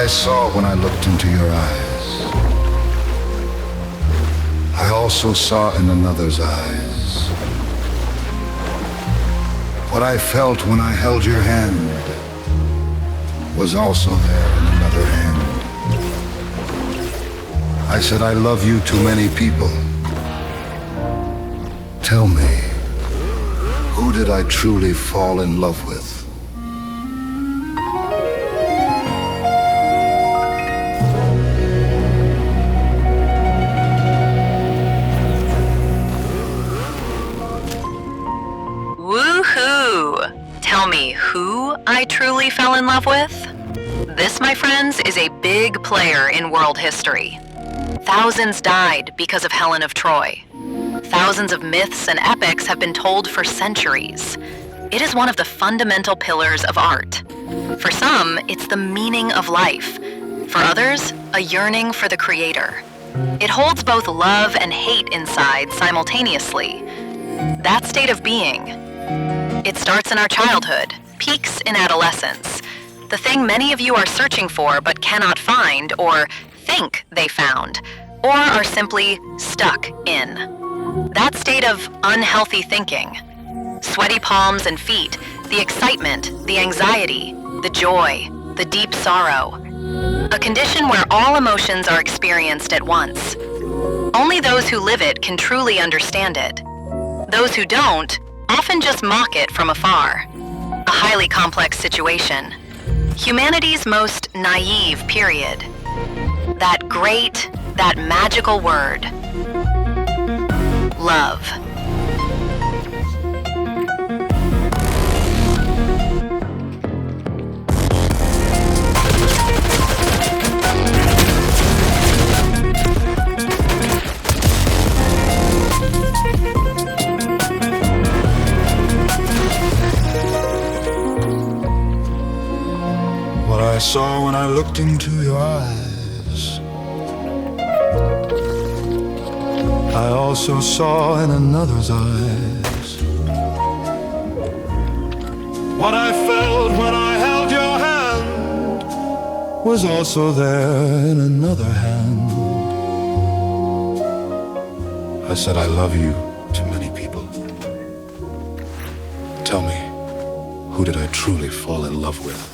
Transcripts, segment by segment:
I saw when I looked into your eyes, I also saw in another's eyes. What I felt when I held your hand was also there in another hand. I said, I love you to many people. Tell me, who did I truly fall in love with? Woohoo! Tell me who I truly fell in love with? This, my friends, is a big player in world history. Thousands died because of Helen of Troy. Thousands of myths and epics have been told for centuries. It is one of the fundamental pillars of art. For some, it's the meaning of life. For others, a yearning for the creator. It holds both love and hate inside simultaneously. That state of being. It starts in our childhood, peaks in adolescence. The thing many of you are searching for but cannot find or think they found, or are simply stuck in. That state of unhealthy thinking. Sweaty palms and feet, the excitement, the anxiety, the joy, the deep sorrow. A condition where all emotions are experienced at once. Only those who live it can truly understand it. Those who don't often just mock it from afar. A highly complex situation. Humanity's most naive period. That great, that magical word. Love. What I saw when I looked into your eyes, I also saw in another's eyes. What I felt when I held your hand was also there in another hand. I said, I love you to many people. Tell me, who did I truly fall in love with?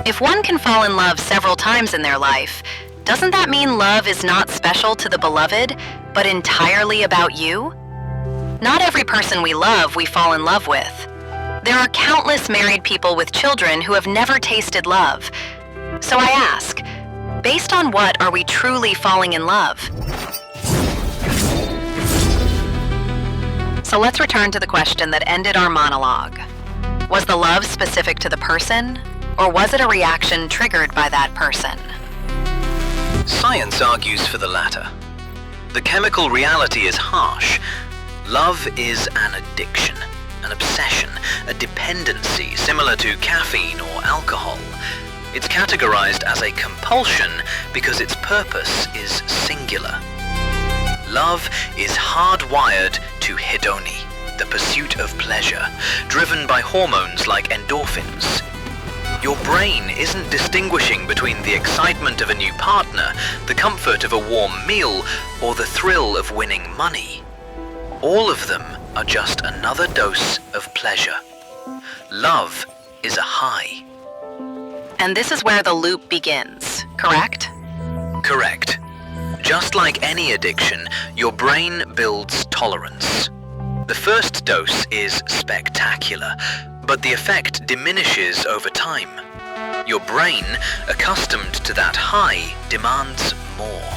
If one can fall in love several times in their life, doesn't that mean love is not special to the beloved, but entirely about you? Not every person we love we fall in love with. There are countless married people with children who have never tasted love. So I ask, based on what are we truly falling in love? So let's return to the question that ended our monologue. Was the love specific to the person, or was it a reaction triggered by that person? Science argues for the latter. The chemical reality is harsh. Love is an addiction, an obsession, a dependency similar to caffeine or alcohol. It's categorized as a compulsion because its purpose is singular. Love is hardwired to hedony, the pursuit of pleasure, driven by hormones like endorphins. Your brain isn't distinguishing between the excitement of a new partner, the comfort of a warm meal, or the thrill of winning money. All of them are just another dose of pleasure. Love is a high. And this is where the loop begins, correct? Correct. Just like any addiction, your brain builds tolerance. The first dose is spectacular, but the effect diminishes over time. Your brain, accustomed to that high, demands more.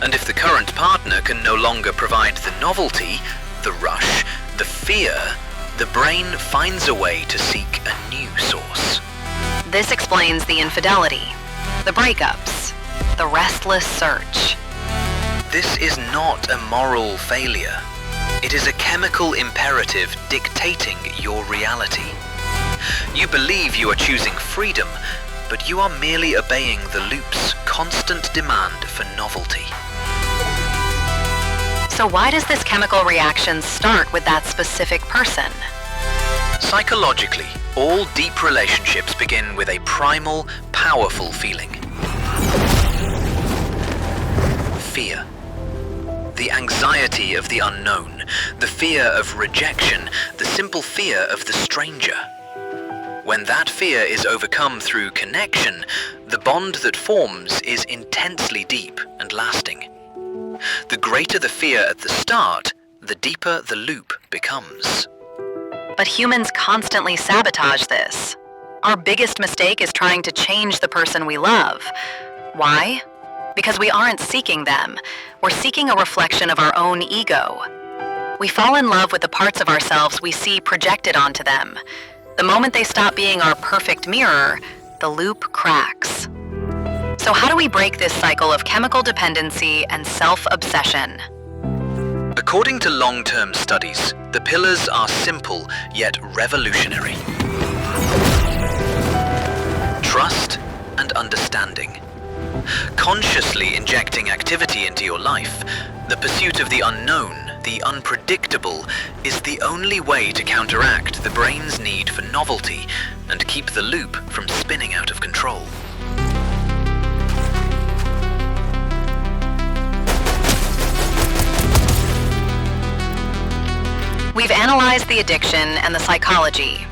And if the current partner can no longer provide the novelty, the rush, the fear, the brain finds a way to seek a new source. This explains the infidelity, the breakups, the restless search. This is not a moral failure. It is a chemical imperative dictating your reality. You believe you are choosing freedom, but you are merely obeying the loop's constant demand for novelty. So why does this chemical reaction start with that specific person? Psychologically, all deep relationships begin with a primal, powerful feeling. Fear. The anxiety of the unknown, the fear of rejection, the simple fear of the stranger. When that fear is overcome through connection, the bond that forms is intensely deep and lasting. The greater the fear at the start, the deeper the loop becomes. But humans constantly sabotage this. Our biggest mistake is trying to change the person we love. Why? Because we aren't seeking them. We're seeking a reflection of our own ego. We fall in love with the parts of ourselves we see projected onto them. The moment they stop being our perfect mirror, the loop cracks. So how do we break this cycle of chemical dependency and self-obsession? According to long-term studies, the pillars are simple yet revolutionary. Trust and understanding. Consciously injecting activity into your life, the pursuit of the unknown, the unpredictable, is the only way to counteract the brain's need for novelty and keep the loop from spinning out of control. We've analyzed the addiction and the psychology.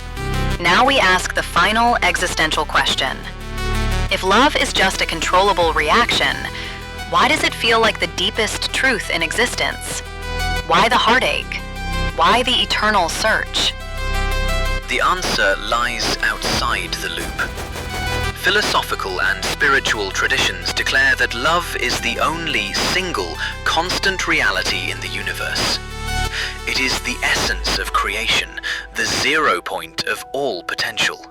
Now we ask the final existential question. If love is just a controllable reaction, why does it feel like the deepest truth in existence? Why the heartache? Why the eternal search? The answer lies outside the loop. Philosophical and spiritual traditions declare that love is the only single, constant reality in the universe. It is the essence of creation, the 0 point of all potential.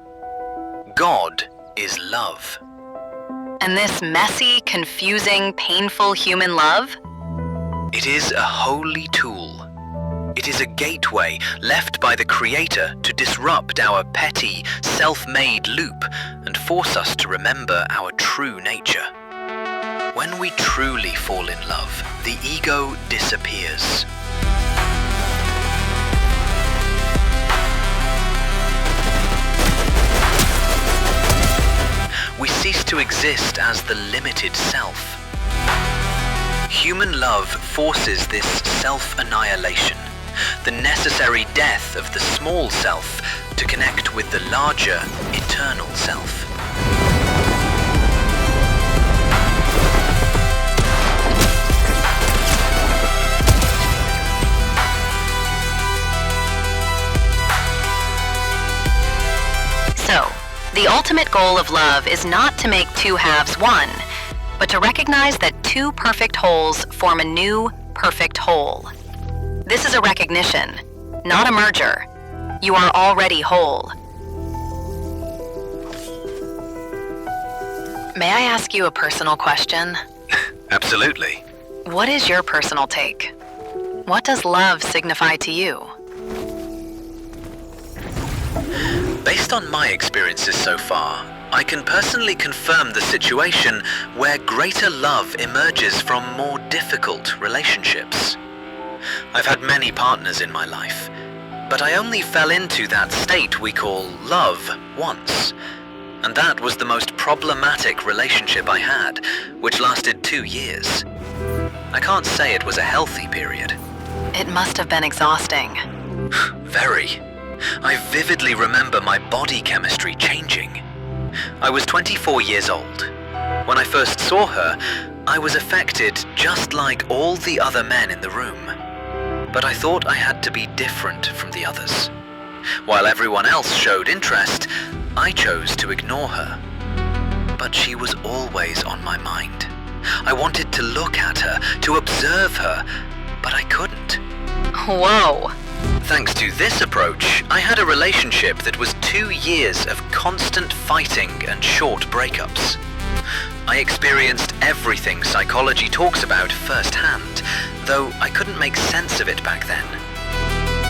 God is love. And this messy, confusing, painful human love? It is a holy tool. It is a gateway left by the Creator to disrupt our petty, self-made loop and force us to remember our true nature. When we truly fall in love, the ego disappears. We cease to exist as the limited self. Human love forces this self-annihilation, the necessary death of the small self to connect with the larger, eternal self. So, the ultimate goal of love is not to make two halves one, but to recognize that two perfect wholes form a new perfect whole. This is a recognition, not a merger. You are already whole. May I ask you a personal question? Absolutely. What is your personal take? What does love signify to you? Based on my experiences so far, I can personally confirm the situation where greater love emerges from more difficult relationships. I've had many partners in my life, but I only fell into that state we call love once. And that was the most problematic relationship I had, which lasted 2 years. I can't say it was a healthy period. It must have been exhausting. Very. I vividly remember my body chemistry changing. I was 24 years old. When I first saw her, I was affected just like all the other men in the room. But I thought I had to be different from the others. While everyone else showed interest, I chose to ignore her. But she was always on my mind. I wanted to look at her, to observe her, but I couldn't. Whoa. Thanks to this approach, I had a relationship that was 2 years of constant fighting and short breakups. I experienced everything psychology talks about firsthand, though I couldn't make sense of it back then.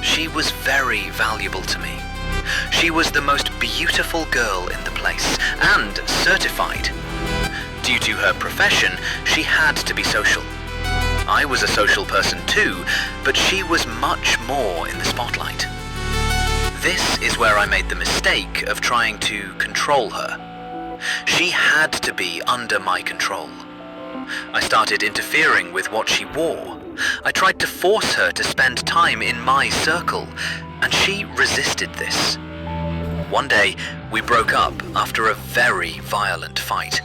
She was very valuable to me. She was the most beautiful girl in the place, and certified. Due to her profession, she had to be social. I was a social person too, but she was much more in the spotlight. This is where I made the mistake of trying to control her. She had to be under my control. I started interfering with what she wore. I tried to force her to spend time in my circle, and she resisted this. One day, we broke up after a very violent fight.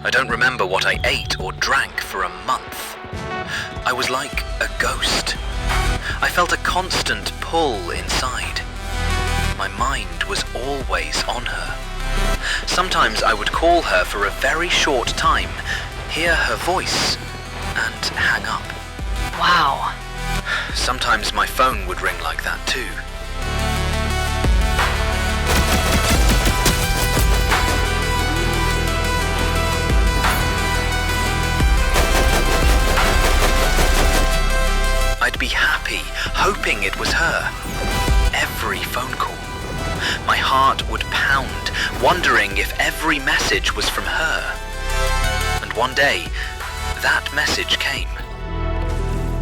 I don't remember what I ate or drank for a month. I was like a ghost. I felt a constant pull inside. My mind was always on her. Sometimes I would call her for a very short time, hear her voice, and hang up. Wow. Sometimes my phone would ring like that too. I'd be happy, hoping it was her. Every phone call. My heart would pound, wondering if every message was from her. And one day, that message came.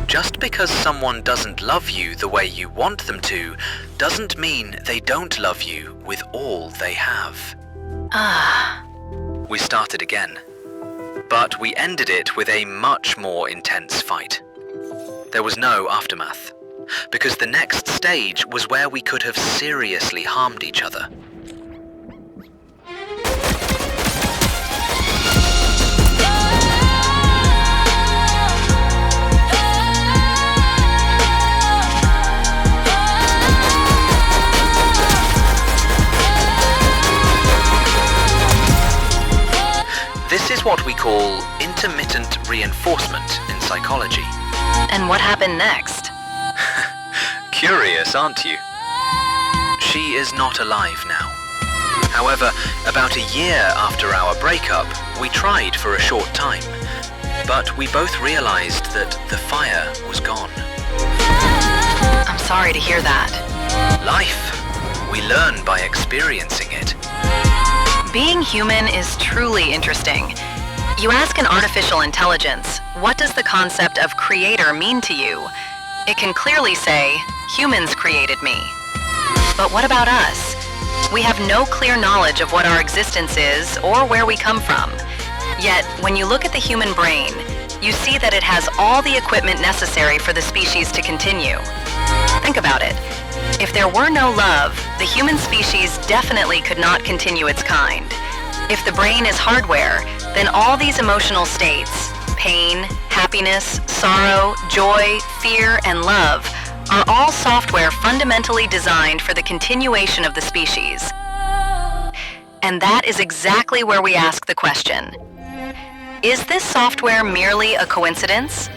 Just because someone doesn't love you the way you want them to, doesn't mean they don't love you with all they have. We started again. But we ended it with a much more intense fight. There was no aftermath, because the next stage was where we could have seriously harmed each other. This is what we call intermittent reinforcement in psychology. And what happened next? Curious, aren't you? She is not alive now. However, about a year after our breakup, we tried for a short time, but we both realized that the fire was gone. I'm sorry to hear that. Life. We learn by experiencing it. Being human is truly interesting. You ask an artificial intelligence, what does the concept of creator mean to you? It can clearly say, humans created me. But what about us? We have no clear knowledge of what our existence is or where we come from. Yet, when you look at the human brain, you see that it has all the equipment necessary for the species to continue. Think about it. If there were no love, the human species definitely could not continue its kind. If the brain is hardware, then all these emotional states, pain, happiness, sorrow, joy, fear, and love, are all software fundamentally designed for the continuation of the species. And that is exactly where we ask the question, is this software merely a coincidence?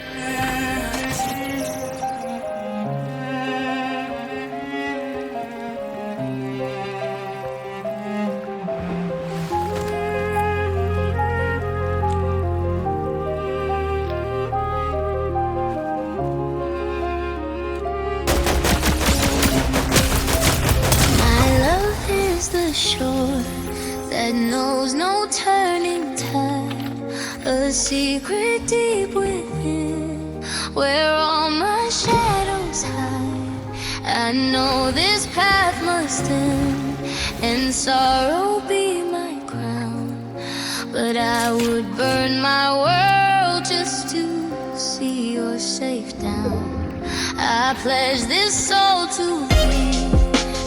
The shore that knows no turning tide, a secret deep within where all my shadows hide. I know this path must end and sorrow be my crown, but I would burn my world just to see you're safe down. I pledge this soul to be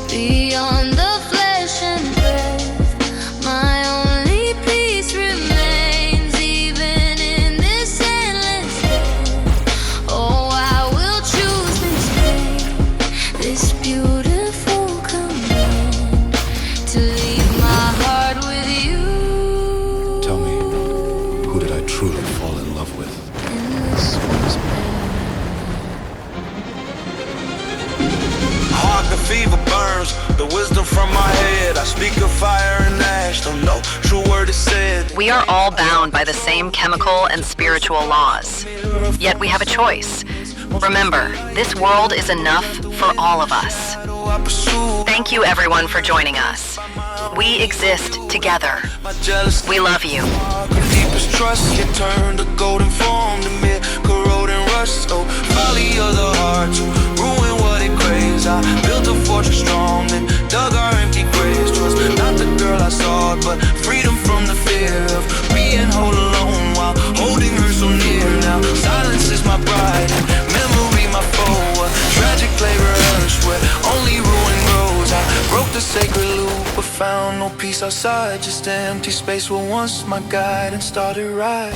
beyond the flesh and breath. My only peace remains even in this endless death. Oh, I will choose this pain, this beautiful command, to leave my heart with you. Tell me, who did I truly fall in love with? And this was Heart, the fever burns, the wisdom from my head. I speak of fire and ash, though no true word is said. We are all bound by the same chemical and spiritual laws. Yet we have a choice. Remember, this world is enough for all of us. Thank you everyone for joining us. We exist together. We love you. Deepest trust can turn to golden form to mid corrode and rust. Oh, folly of the heart to ruin what it craves. I built a fortress strong, then dug our empty graves. Twas not the girl I sought, but freedom from the fear of being whole alone while holding her so near. Now silence is my bride, and memory my foe. A tragic play rehearsed where only ruin grows. I broke the sacred loop, but found no peace outside. Just an empty space where once my guide and started right.